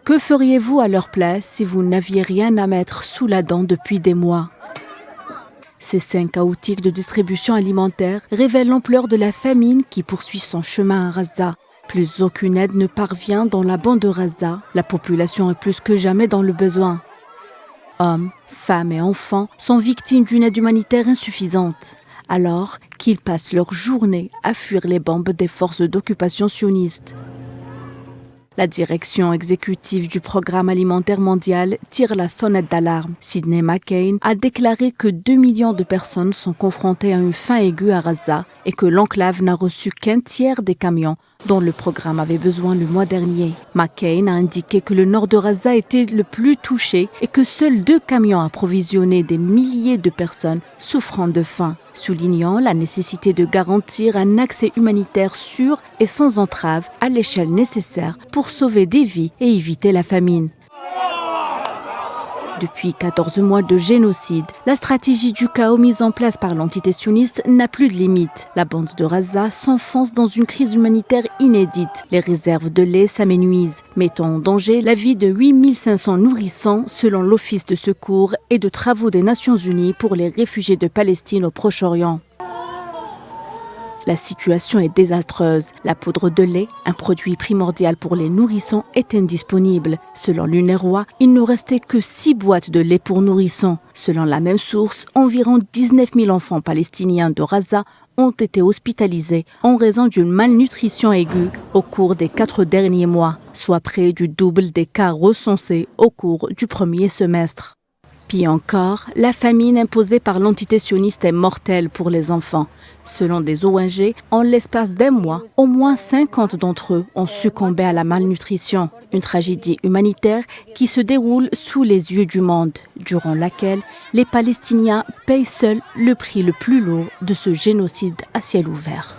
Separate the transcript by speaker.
Speaker 1: Que feriez-vous à leur place si vous n'aviez rien à mettre sous la dent depuis des mois? Ces scènes chaotiques de distribution alimentaire révèlent l'ampleur de la famine qui poursuit son chemin à Gaza. Plus aucune aide ne parvient dans la bande de Gaza. La population est plus que jamais dans le besoin. Hommes, femmes et enfants sont victimes d'une aide humanitaire insuffisante, alors qu'ils passent leur journée à fuir les bombes des forces d'occupation sionistes. La direction exécutive du Programme alimentaire mondial tire la sonnette d'alarme. Sidney McCain a déclaré que 2 millions de personnes sont confrontées à une faim aiguë à Gaza et que l'enclave n'a reçu qu'un tiers des camions dont le programme avait besoin le mois dernier. McCain a indiqué que le nord de Gaza était le plus touché et que seuls 2 camions approvisionnaient des milliers de personnes souffrant de faim, soulignant la nécessité de garantir un accès humanitaire sûr et sans entrave à l'échelle nécessaire pour sauver des vies et éviter la famine. Depuis 14 mois de génocide, la stratégie du chaos mise en place par l'entité sioniste n'a plus de limite. La bande de Gaza s'enfonce dans une crise humanitaire inédite. Les réserves de lait s'amenuisent, mettant en danger la vie de 8500 nourrissons selon l'Office de secours et de travaux des Nations Unies pour les réfugiés de Palestine au Proche-Orient. La situation est désastreuse. La poudre de lait, un produit primordial pour les nourrissons, est indisponible. Selon l'UNRWA, il ne restait que 6 boîtes de lait pour nourrissons. Selon la même source, environ 19 000 enfants palestiniens de Gaza ont été hospitalisés en raison d'une malnutrition aiguë au cours des 4 derniers mois, soit près du double des cas recensés au cours du premier semestre. Pis encore, la famine imposée par l'entité sioniste est mortelle pour les enfants. Selon des ONG, en l'espace d'un mois, au moins 50 d'entre eux ont succombé à la malnutrition. Une tragédie humanitaire qui se déroule sous les yeux du monde, durant laquelle les Palestiniens payent seuls le prix le plus lourd de ce génocide à ciel ouvert.